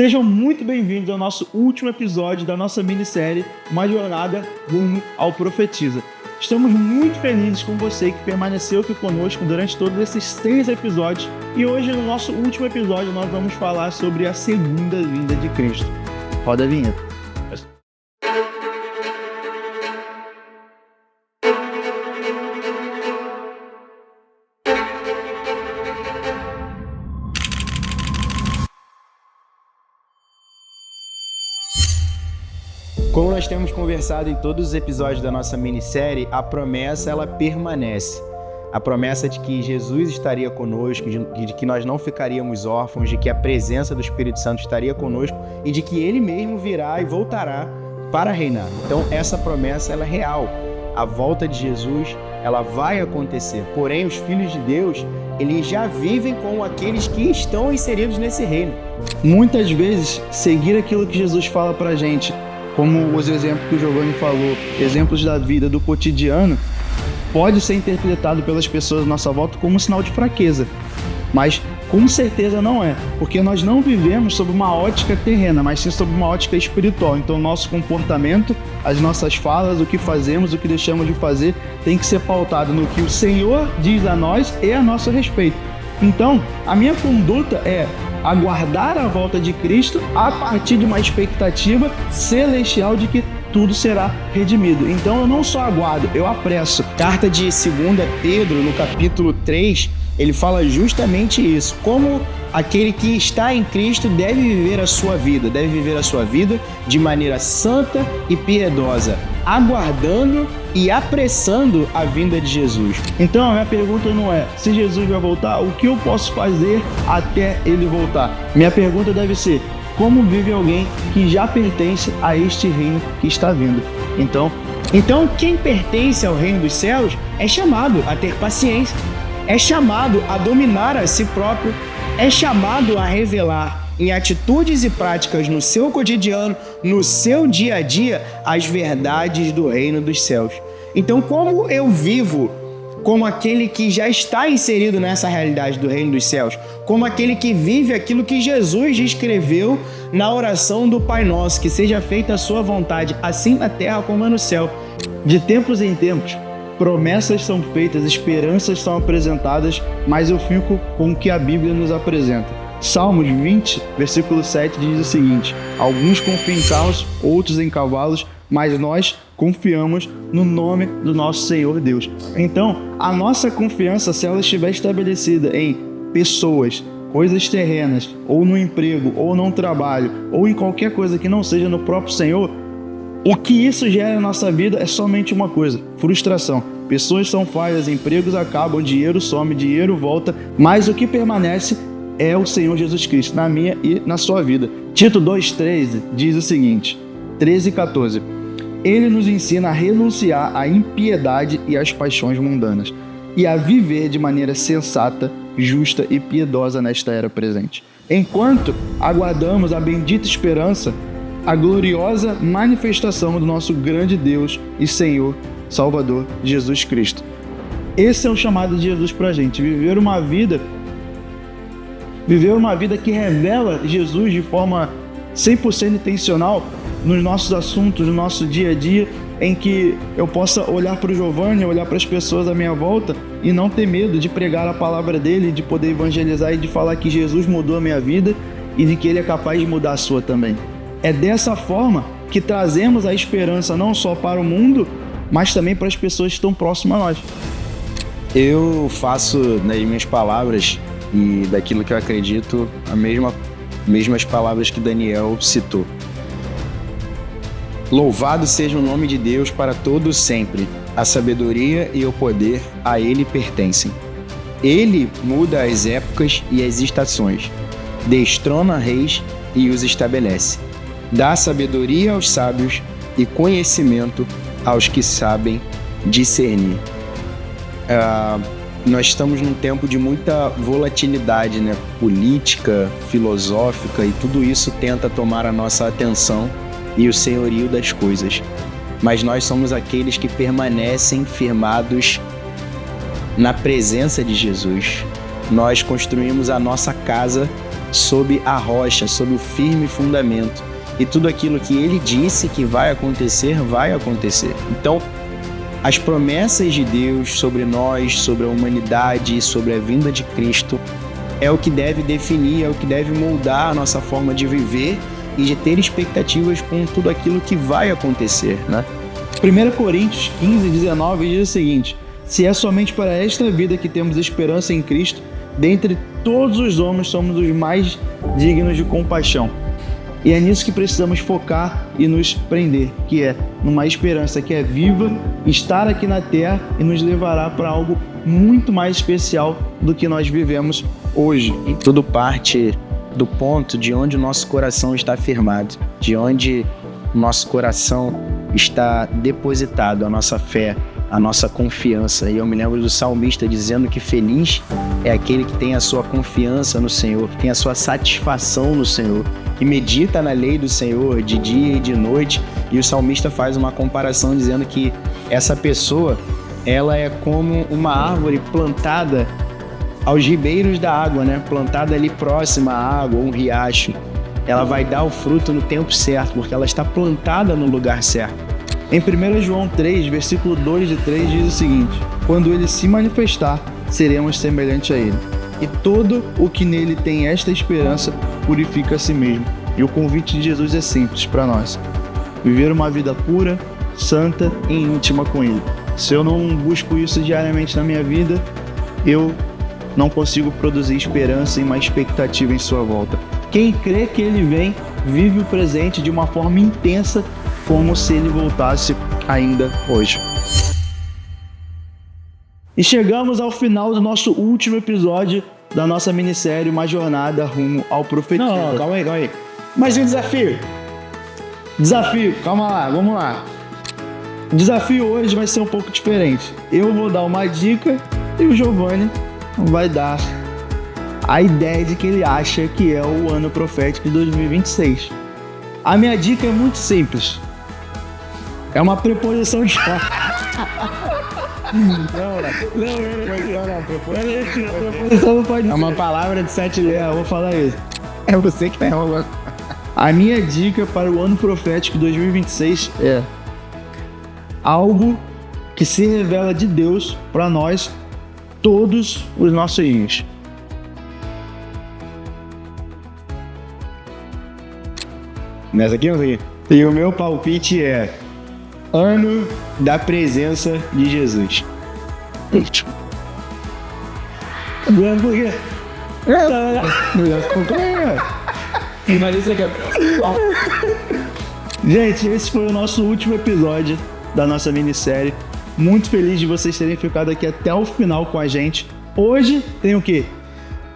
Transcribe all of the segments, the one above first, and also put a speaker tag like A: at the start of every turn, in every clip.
A: Sejam muito bem-vindos ao nosso último episódio da nossa minissérie Uma Jornada Rumo ao Profetiza. Estamos muito felizes com você que permaneceu aqui conosco durante todos esses 6 episódios e hoje, no nosso último episódio, nós vamos falar sobre a segunda vinda de Cristo. Roda a vinheta.
B: Como nós temos conversado em todos os episódios da nossa minissérie, a promessa ela permanece. A promessa de que Jesus estaria conosco, de que nós não ficaríamos órfãos, de que a presença do Espírito Santo estaria conosco e de que Ele mesmo virá e voltará para reinar. Então essa promessa ela é real. A volta de Jesus ela vai acontecer. Porém, os filhos de Deus, eles já vivem com aqueles que estão inseridos nesse reino.
A: Muitas vezes, seguir aquilo que Jesus fala pra gente, como os exemplos que o Giovanni falou, exemplos da vida, do cotidiano, pode ser interpretado pelas pessoas à nossa volta como um sinal de fraqueza. Mas com certeza não é, porque nós não vivemos sob uma ótica terrena, mas sim sob uma ótica espiritual. Então nosso comportamento, as nossas falas, o que fazemos, o que deixamos de fazer, tem que ser pautado no que o Senhor diz a nós e a nosso respeito. Então, a minha conduta é aguardar a volta de Cristo a partir de uma expectativa celestial de que tudo será redimido. Então eu não só aguardo, eu apresso.
B: Carta de 2 Pedro, no capítulo 3, ele fala justamente isso. Como aquele que está em Cristo deve viver a sua vida de maneira santa e piedosa, aguardando e apressando a vinda de Jesus.
A: Então a minha pergunta não é se Jesus vai voltar, o que eu posso fazer até ele voltar? Minha pergunta deve ser: como vive alguém que já pertence a este reino que está vindo? Então
B: quem pertence ao reino dos céus é chamado a ter paciência, é chamado a dominar a si próprio, é chamado a revelar em atitudes e práticas no seu cotidiano, no seu dia a dia, as verdades do reino dos céus. Então, como eu vivo como aquele que já está inserido nessa realidade do reino dos céus, como aquele que vive aquilo que Jesus descreveu na oração do Pai Nosso, que seja feita a sua vontade, assim na terra como no céu.
A: De tempos em tempos, promessas são feitas, esperanças são apresentadas, mas eu fico com o que a Bíblia nos apresenta. Salmos 20, versículo 7 diz o seguinte: alguns confiam em carros, outros em cavalos, mas nós confiamos no nome do nosso Senhor Deus. Então, a nossa confiança, se ela estiver estabelecida em pessoas, coisas terrenas, ou no emprego, ou no trabalho, ou em qualquer coisa que não seja no próprio Senhor, o que isso gera na nossa vida é somente uma coisa: frustração. Pessoas são falhas, empregos acabam, dinheiro some, dinheiro volta, mas o que permanece é o Senhor Jesus Cristo, na minha e na sua vida. Tito 2,13 diz o seguinte, 13 e 14. Ele nos ensina a renunciar à impiedade e às paixões mundanas e a viver de maneira sensata, justa e piedosa nesta era presente. Enquanto aguardamos a bendita esperança, a gloriosa manifestação do nosso grande Deus e Senhor, Salvador, Jesus Cristo. Esse é o chamado de Jesus para a gente, viver uma vida que revela Jesus de forma 100% intencional nos nossos assuntos, no nosso dia a dia, em que eu possa olhar para o Giovanni, olhar para as pessoas à minha volta e não ter medo de pregar a palavra dele, de poder evangelizar e de falar que Jesus mudou a minha vida e de que ele é capaz de mudar a sua também. É dessa forma que trazemos a esperança não só para o mundo, mas também para as pessoas que estão próximas a nós.
B: Eu faço nas minhas palavras e daquilo que eu acredito mesmas palavras que Daniel citou. Louvado seja o nome de Deus para todos sempre. A sabedoria e o poder a Ele pertencem. Ele muda as épocas e as estações, destrona reis e os estabelece. Dá sabedoria aos sábios e conhecimento aos que sabem discernir. Nós estamos num tempo de muita volatilidade, né? Política, filosófica, e tudo isso tenta tomar a nossa atenção e o senhorio das coisas. Mas nós somos aqueles que permanecem firmados na presença de Jesus. Nós construímos a nossa casa sob a rocha, sob o firme fundamento. E tudo aquilo que ele disse que vai acontecer, vai acontecer. Então, as promessas de Deus sobre nós, sobre a humanidade, sobre a vinda de Cristo, é o que deve definir, é o que deve moldar a nossa forma de viver e de ter expectativas com tudo aquilo que vai acontecer, né?
A: 1 Coríntios 15:19 diz o seguinte: se é somente para esta vida que temos esperança em Cristo, dentre todos os homens somos os mais dignos de compaixão. E é nisso que precisamos focar e nos prender, que é numa esperança que é viva, estar aqui na Terra e nos levará para algo muito mais especial do que nós vivemos hoje.
B: E tudo parte do ponto de onde o nosso coração está firmado, de onde o nosso coração está depositado, a nossa fé, a nossa confiança. E eu me lembro do salmista dizendo que feliz é aquele que tem a sua confiança no Senhor, que tem a sua satisfação no Senhor, que medita na lei do Senhor de dia e de noite. E o salmista faz uma comparação dizendo que essa pessoa, ela é como uma árvore plantada aos ribeiros da água, né? Plantada ali próxima à água, um riacho. Ela vai dar o fruto no tempo certo, porque ela está plantada no lugar certo.
A: Em 1 João 3, versículo 2 e 3 diz o seguinte: quando ele se manifestar, seremos semelhantes a ele. E todo o que nele tem esta esperança purifica a si mesmo. E o convite de Jesus é simples para nós: viver uma vida pura, santa e íntima com ele. Se eu não busco isso diariamente na minha vida, eu não consigo produzir esperança e uma expectativa em sua volta. Quem crê que ele vem, vive o presente de uma forma intensa, como se ele voltasse ainda hoje. E chegamos ao final do nosso último episódio da nossa minissérie Uma Jornada Rumo ao Profetiza.
B: Não, calma aí. Mas e o desafio?
A: Desafio, calma lá, vamos lá. O desafio hoje vai ser um pouco diferente. Eu vou dar uma dica e o Giovanni vai dar a ideia de que ele acha que é o ano profético de 2026. A minha dica é muito simples. É uma preposição de... Preposição não pode ser.
B: É uma palavra de 7 letras.
A: Eu vou falar isso.
B: É você que tá enrolando.
A: A minha dica para o ano profético 2026 é algo que se revela de Deus para nós, todos os nossos dias.
B: Nessa aqui ou nessa aqui? E o meu palpite é ano da presença de Jesus.
A: Por quê? Gente, esse foi o nosso último episódio da nossa minissérie. Muito feliz de vocês terem ficado aqui até o final com a gente. Hoje tem o quê?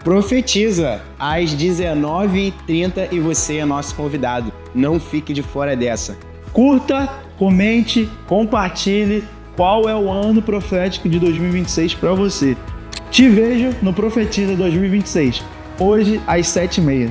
B: Profetiza às 19h30 e você é nosso convidado. Não fique de fora dessa.
A: Curta, comente, compartilhe qual é o ano profético de 2026 para você. Te vejo no Profetiza 2026, hoje às 7h30.